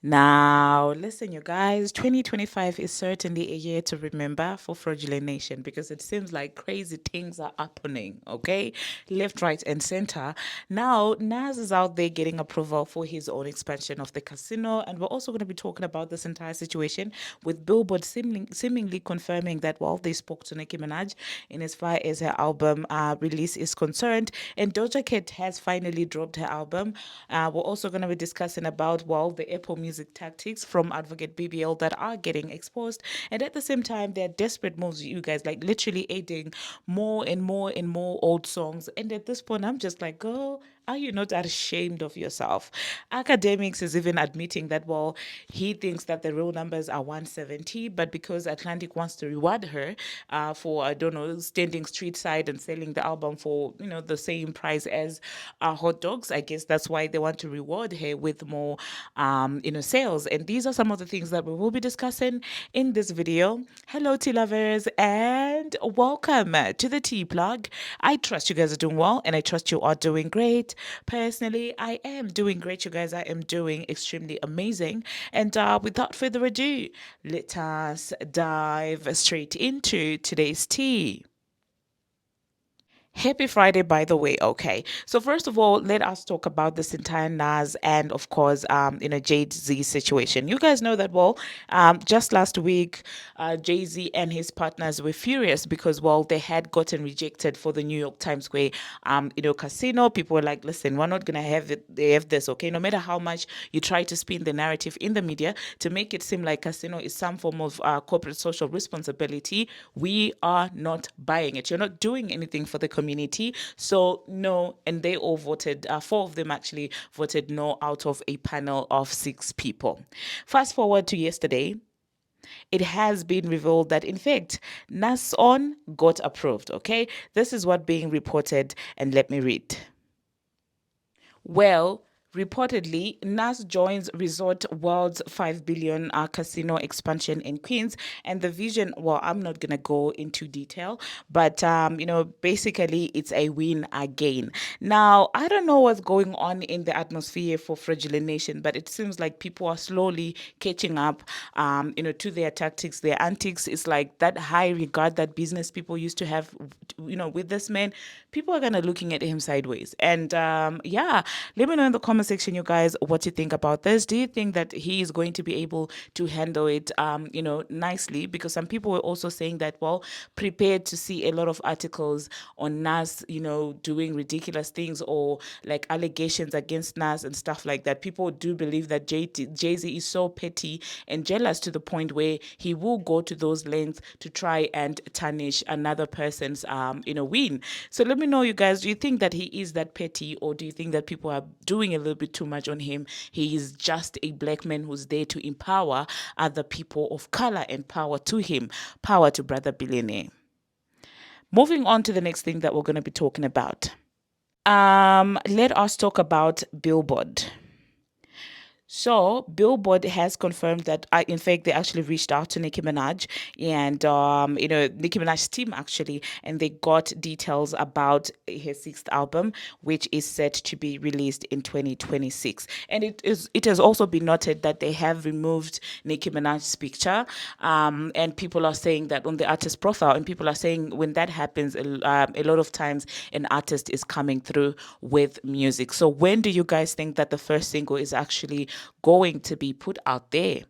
Now, listen, you guys, 2025 is certainly a year to remember for Fraudulent Nation because it seems like crazy things are happening, okay? Left, right, and center. Now, Nas is out there getting approval for his own expansion of the casino, and we're also going to be talking about this entire situation with Billboard seemingly confirming that, well, they spoke to Nicki Minaj in as far as her album release is concerned, and Doja Cat has finally dropped her album. We're also going to be discussing about, well, the Apple Music tactics from Advocate BBL that are getting exposed. And at the same time, they're desperate moves, you guys, like literally adding more and more and more old songs. And at this point, I'm just like, girl, are you not ashamed of yourself? Academics is even admitting that, well, he thinks that the real numbers are 170, but because Atlantic wants to reward her for, I don't know, standing street side and selling the album for, the same price as hot dogs, I guess that's why they want to reward her with more, sales. And these are some of the things that we will be discussing in this video. Hello, tea lovers, and welcome to the tea plug. I trust you guys are doing well, and I trust you are doing great. Personally, I am doing great, you guys. I am doing extremely amazing. And without further ado, let us dive straight into today's tea. Happy Friday, by the way. Okay, so first of all, let us talk about this entire Nas and, of course, Jay Z situation. You guys know that, well, just last week, Jay Z and his partners were furious because, well, they had gotten rejected for the New York Times Square, casino. People were like, "Listen, we're not gonna have it. They have this, okay? No matter how much you try to spin the narrative in the media to make it seem like casino is some form of corporate social responsibility, we are not buying it. You're not doing anything for the community. So, no." And they all voted, four of them actually voted no out of a panel of six people. Fast forward to yesterday, it has been revealed that, in fact, Nason got approved. Okay, this is what being reported, and let me read. Well, reportedly, Nas joins Resort World's 5 billion casino expansion in Queens. And the vision, well, I'm not going to go into detail, but, basically it's a win again. Now, I don't know what's going on in the atmosphere for Fraudulent Nation, but it seems like people are slowly catching up, to their tactics, their antics. It's like that high regard that business people used to have, with this man. People are kind of looking at him sideways. And yeah, let me know in the comment section, you guys, what you think about this. Do you think that he is going to be able to handle it, nicely? Because some people were also saying that, well, prepared to see a lot of articles on Nas, doing ridiculous things or like allegations against Nas and stuff like that. People do believe that Jay Z is so petty and jealous to the point where he will go to those lengths to try and tarnish another person's, win. So let me know, you guys, do you think that he is that petty, or do you think that people are doing a little bit too much on him? He is just a black man who's there to empower other people of color, and power to him, power to brother billionaire. Moving on to the next thing that we're going to be talking about. Let us talk about Billboard. So Billboard has confirmed that, in fact, they actually reached out to Nicki Minaj and, Nicki Minaj's team actually, and they got details about his sixth album, which is set to be released in 2026. And it has also been noted that they have removed Nicki Minaj's picture, and people are saying that on the artist profile, and people are saying when that happens, a lot of times an artist is coming through with music. So when do you guys think that the first single is actually going to be put out there?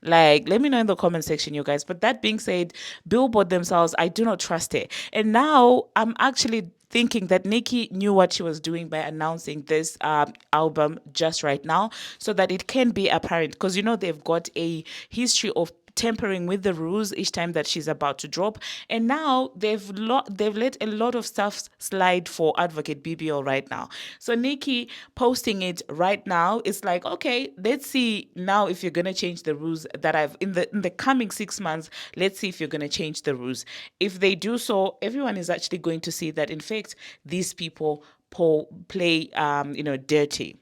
Like, let me know in the comment section, you guys. But that being said, Billboard themselves, I do not trust it. And now I'm actually thinking that Nicki knew what she was doing by announcing this album just right now, so that it can be apparent. Because, they've got a history of tampering with the rules each time that she's about to drop, and now they've let a lot of stuff slide for Advocate BBL right now. So Nicki posting it right now, it's like, okay, let's see now if you're gonna change the rules that I've in the coming 6 months. Let's see if you're gonna change the rules. If they do so, everyone is actually going to see that, in fact, these people play dirty.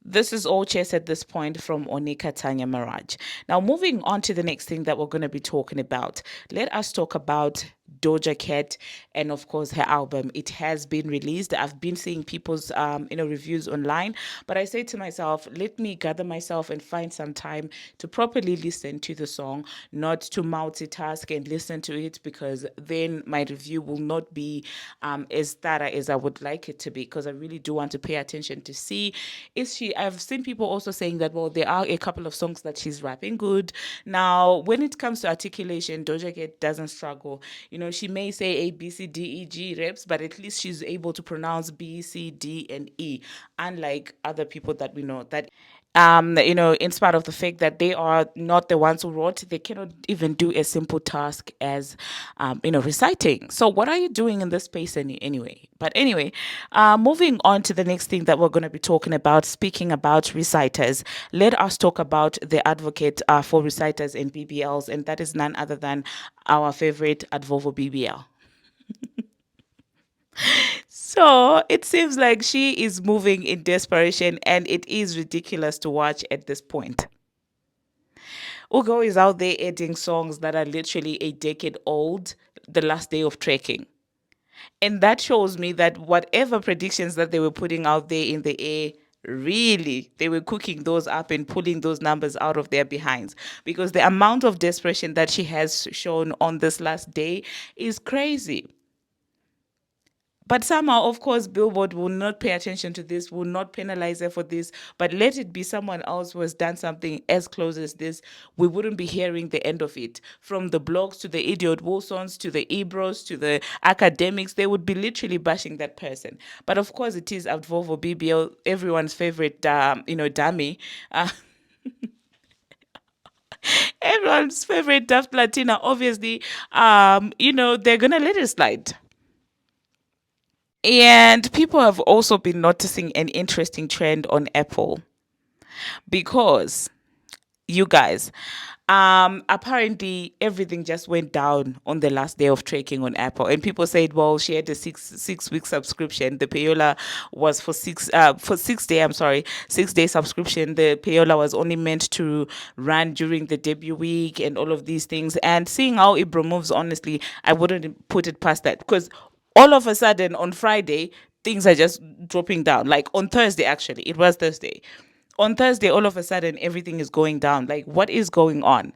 This is all chess at this point from Onika Tanya Maraj. Now, moving on to the next thing that we're going to be talking about, let us talk about Doja Cat, and of course her album. It has been released. I've been seeing people's reviews online, but I say to myself, let me gather myself and find some time to properly listen to the song, not to multitask and listen to it, because then my review will not be as thorough as I would like it to be, because I really do want to pay attention to see is she. I've seen people also saying that, well, there are a couple of songs that she's rapping good. Now, when it comes to articulation, Doja Cat doesn't struggle. She may say A, B, C, D, E, G reps, but at least she's able to pronounce B, C, D, and E, unlike other people that we know that in spite of the fact that they are not the ones who wrote, they cannot even do a simple task as, reciting. So, what are you doing in this space anyway? But anyway, moving on to the next thing that we're going to be talking about, speaking about reciters, let us talk about the advocate for reciters and BBLs, and that is none other than our favorite Advovo BBL. So it seems like she is moving in desperation, and it is ridiculous to watch at this point. Ugo is out there adding songs that are literally a decade old, the last day of trekking. And that shows me that whatever predictions that they were putting out there in the air, really, they were cooking those up and pulling those numbers out of their behinds. Because the amount of desperation that she has shown on this last day is crazy. But somehow, of course, Billboard will not pay attention to this, will not penalize her for this, but let it be someone else who has done something as close as this. We wouldn't be hearing the end of it. From the blogs to the Idiot Wilsons to the Ebros to the academics, they would be literally bashing that person. But of course, it is Advovo BBL, everyone's favorite, dummy. Uh, everyone's favorite Daft Latina, obviously, they're going to let it slide. And people have also been noticing an interesting trend on Apple because you guys, apparently everything just went down on the last day of trekking on Apple, and people said, well, she had a six week subscription. The payola was for 6 day. I'm sorry, 6 day subscription. The payola was only meant to run during the debut week and all of these things. And seeing how Ibro moves, honestly, I wouldn't put it past that, because all of a sudden on Friday things are just dropping down. Like on Thursday, actually, it was Thursday. On Thursday, all of a sudden, everything is going down. Like, what is going on?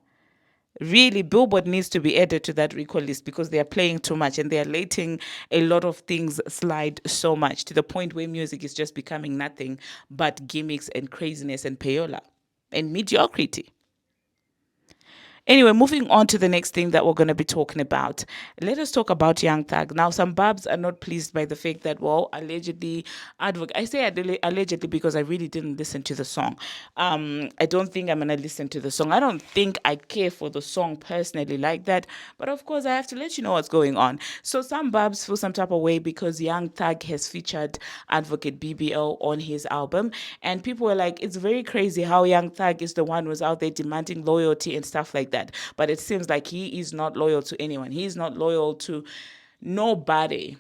Really, Billboard needs to be added to that recall list, because they are playing too much and they are letting a lot of things slide so much to the point where music is just becoming nothing but gimmicks and craziness and payola and mediocrity. Anyway, moving on to the next thing that we're going to be talking about. Let us talk about Young Thug. Now, some babs are not pleased by the fact that, well, allegedly, I say allegedly because I really didn't listen to the song. I don't think I'm going to listen to the song. I don't think I care for the song personally like that. But of course, I have to let you know what's going on. So some babs feel some type of way because Young Thug has featured Advocate BBL on his album. And people were like, it's very crazy how Young Thug is the one who's out there demanding loyalty and stuff like that. But it seems like he is not loyal to anyone. He's not loyal to nobody.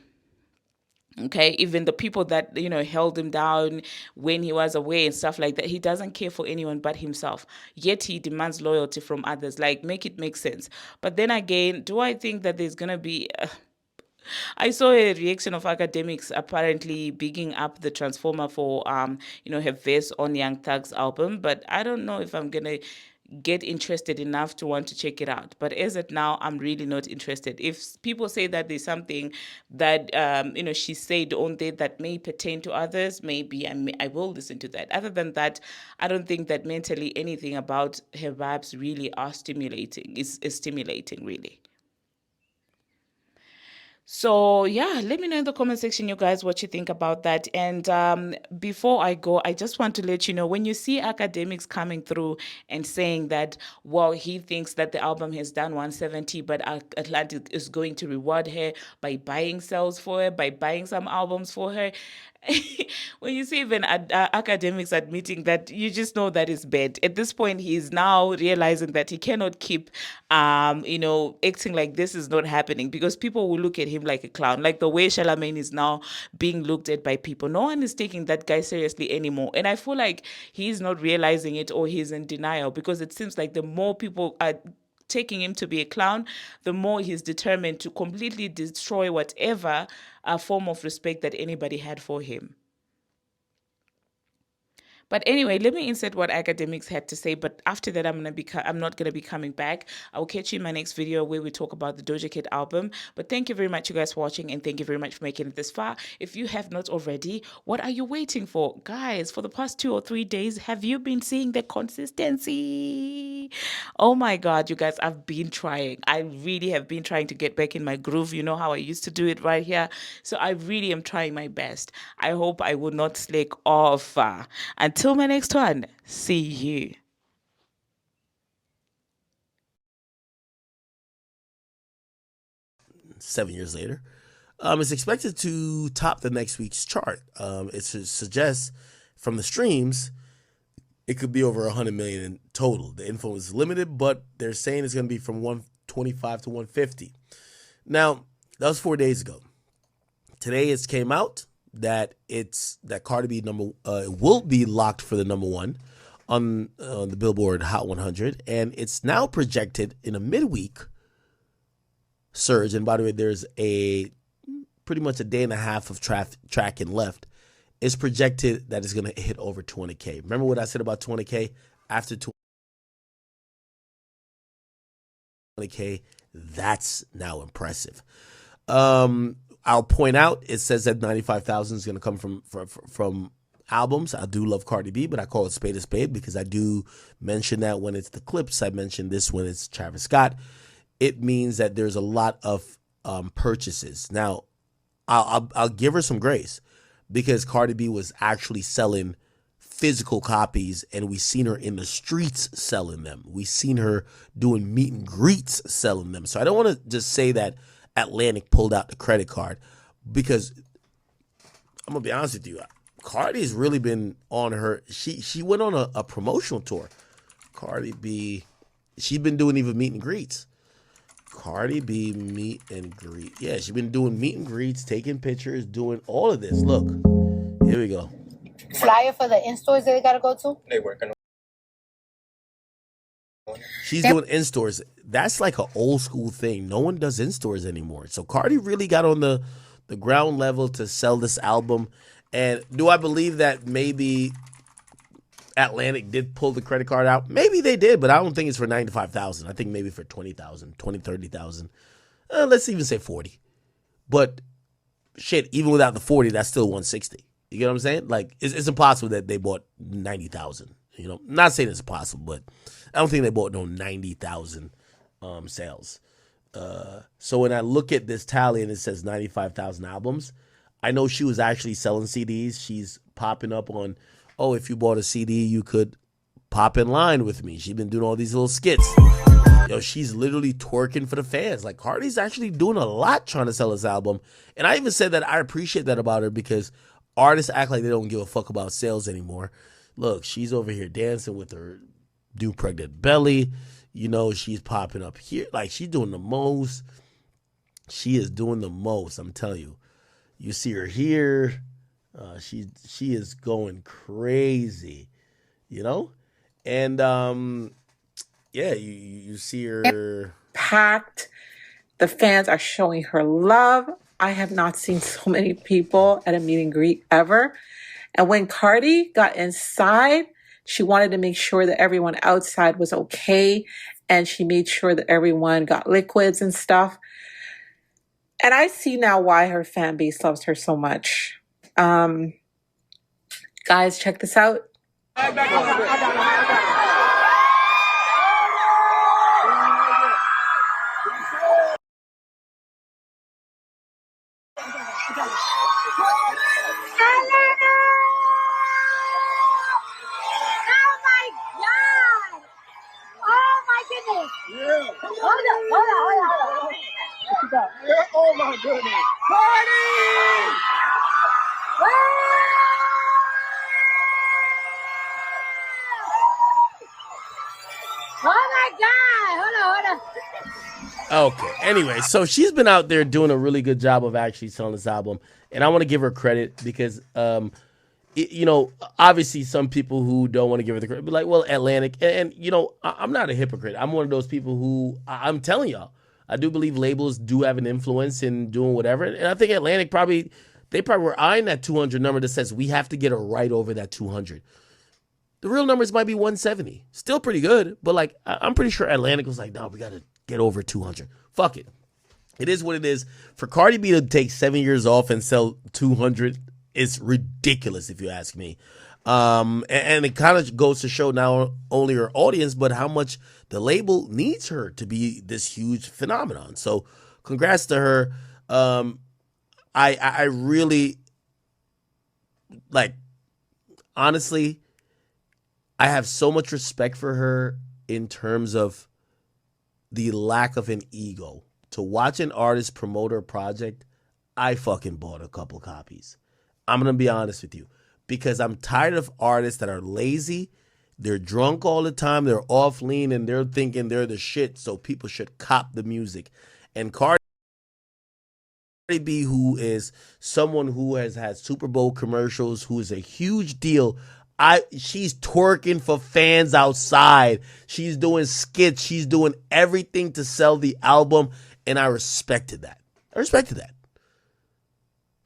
Okay, even the people that held him down when he was away and stuff like that, he doesn't care for anyone but himself, yet he demands loyalty from others. Like, make it make sense. But then again, do I think that there's gonna be I saw a reaction of academics apparently bigging up the Transformer for her verse on Young Thug's album, but I don't know if I'm gonna get interested enough to want to check it out. But as of now, I'm really not interested. If people say that there's something that she said on there that may pertain to others, maybe I will listen to that. Other than that, I don't think that mentally anything about her vibes really are stimulating. Is stimulating really. So yeah, let me know in the comment section, you guys, what you think about that. And before I go, I just want to let you know, when you see academics coming through and saying that, well, he thinks that the album has done 170, but Atlantic is going to reward her by buying sales for her, by buying some albums for her. When you see even academics admitting that, you just know that is bad. At this point, he's now realizing that he cannot keep, acting like this is not happening, because people will look at him like a clown. Like the way Charlamagne is now being looked at by people. No one is taking that guy seriously anymore. And I feel like he's not realizing it, or he's in denial, because it seems like the more people are taking him to be a clown, the more he's determined to completely destroy whatever form of respect that anybody had for him. But anyway, let me insert what academics had to say. But after that, I'm not gonna be coming back. I'll catch you in my next video where we talk about the Doja Cat album. But thank you very much, you guys, for watching, and thank you very much for making it this far. If you have not already, what are you waiting for, guys? For the past 2 or 3 days, have you been seeing the consistency? Oh my God, you guys, I've been trying. I really have been trying to get back in my groove. You know how I used to do it right here. So I really am trying my best. I hope I will not slack off. Until my next one, see you. 7 years later. It's expected to top the next week's chart. It suggests from the streams, it could be over 100 million in total. The info is limited, but they're saying it's going to be from 125 to 150. Now, that was 4 days ago. Today it came out that Cardi B will be locked for the number 1 on the Billboard Hot 100, and it's now projected in a midweek surge. And by the way, there's pretty much a day and a half of tracking left. It's projected that it's going to hit over 20K. Remember what I said about 20K? After 20K, that's now impressive. I'll point out, it says that 95,000 is going to come from albums. I do love Cardi B, but I call it spade a spade because I do mention that when it's the clips. I mentioned this when it's Travis Scott. It means that there's a lot of purchases. Now, I'll give her some grace because Cardi B was actually selling physical copies, and we seen her in the streets selling them. We seen her doing meet and greets selling them. So I don't want to just say that Atlantic pulled out the credit card, because I'm gonna be honest with you, Cardi's really been on her. She went on a promotional tour. Cardi B, she's been doing even meet and greets. Cardi B meet and greet. Yeah, she's been doing meet and greets, taking pictures, doing all of this. Look, here we go. Flyer for the in-stores that they gotta go to? They working on. She's doing in-stores. That's like an old school thing. No one does in-stores anymore. So Cardi really got on the ground level to sell this album. And do I believe that maybe Atlantic did pull the credit card out? Maybe they did, but I don't think it's for 95,000. I think maybe for 20,000, 20, 30,000. Let's even say 40. But shit, even without the 40, that's still 160. You get what I'm saying? Like, it's impossible that they bought 90,000. You know, not saying it's impossible, but I don't think they bought no 90,000 sales. So when I look at this tally and it says 95,000 albums, I know she was actually selling CDs. She's popping up on, oh, if you bought a CD, you could pop in line with me. She's been doing all these little skits. Yo, she's literally twerking for the fans. Like, Cardi's actually doing a lot trying to sell this album. And I even said that I appreciate that about her, because artists act like they don't give a fuck about sales anymore. Look, she's over here dancing with her new pregnant belly. You know, she's popping up here. Like, she's doing the most. She is doing the most, I'm telling you. You see her here. She is going crazy, you know? And, yeah, you see her. Packed. The fans are showing her love. I have not seen so many people at a meet and greet ever. And when Cardi got inside, she wanted to make sure that everyone outside was okay. And she made sure that everyone got liquids and stuff. And I see now why her fan base loves her so much. Guys, check this out. Oh my goodness. Cardi! Oh my God! Hold on. Okay. Anyway, so she's been out there doing a really good job of actually selling this album, and I want to give her credit because you know, obviously some people who don't want to give her the credit, be like, well, Atlantic, and you know, I'm not a hypocrite. I'm one of those people who I'm telling y'all, I do believe labels do have an influence in doing whatever, and I think Atlantic they probably were eyeing that 200 number that says we have to get her right over that 200. The real numbers might be 170, still pretty good, but like I'm pretty sure Atlantic was like, no, we got to get over 200. Fuck it. It is what it is. For Cardi B to take 7 years off and sell 200 is ridiculous, if you ask me. And it kind of goes to show not only her audience, but how much the label needs her to be this huge phenomenon. So congrats to her. I really, like, honestly, I have so much respect for her in terms of the lack of an ego. To watch an artist promote her project, I fucking bought a couple copies. I'm going to be honest with you, because I'm tired of artists that are lazy. They're drunk all the time. They're off lean and they're thinking they're the shit. So people should cop the music. And Cardi B, who is someone who has had Super Bowl commercials, who is a huge deal. She's twerking for fans outside. She's doing skits. She's doing everything to sell the album. And I respected that.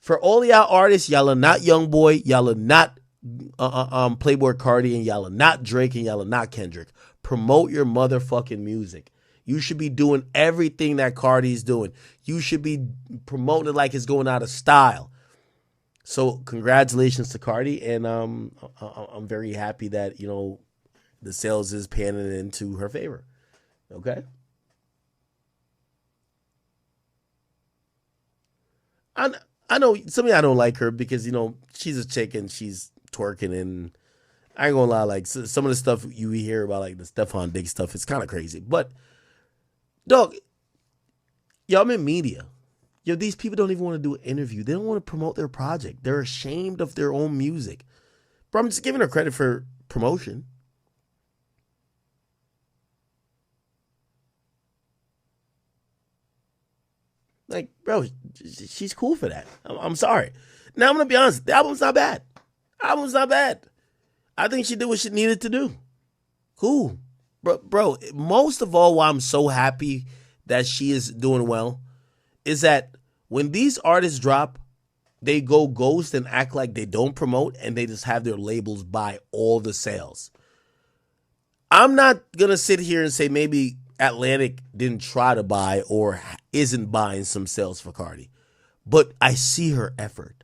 For all y'all artists, y'all are not YoungBoy, y'all are not Playboi Carti, and y'all are not Drake, and y'all are not Kendrick. Promote your motherfucking music. You should be doing everything that Cardi's doing. You should be promoting it like it's going out of style. So congratulations to Cardi, and I'm very happy that, you know, the sales is panning into her favor. Okay. I know some of y'all don't like her because, you know, she's a chick and she's twerking, and I ain't gonna lie, like some of the stuff you hear about, like the Stephon Diggs stuff, it's kind of crazy. But dog, y'all, I'm in media. Yo, these people don't even want to do an interview. They don't want to promote their project. They're ashamed of their own music. Bro, I'm just giving her credit for promotion. Like, bro, she's cool for that. I'm sorry. Now, I'm going to be honest. The album's not bad. I think she did what she needed to do. Cool. Bro, most of all, why I'm so happy that she is doing well is that when these artists drop, they go ghost and act like they don't promote, and they just have their labels buy all the sales. I'm not going to sit here and say maybe Atlantic didn't try to buy or isn't buying some sales for Cardi, but I see her effort.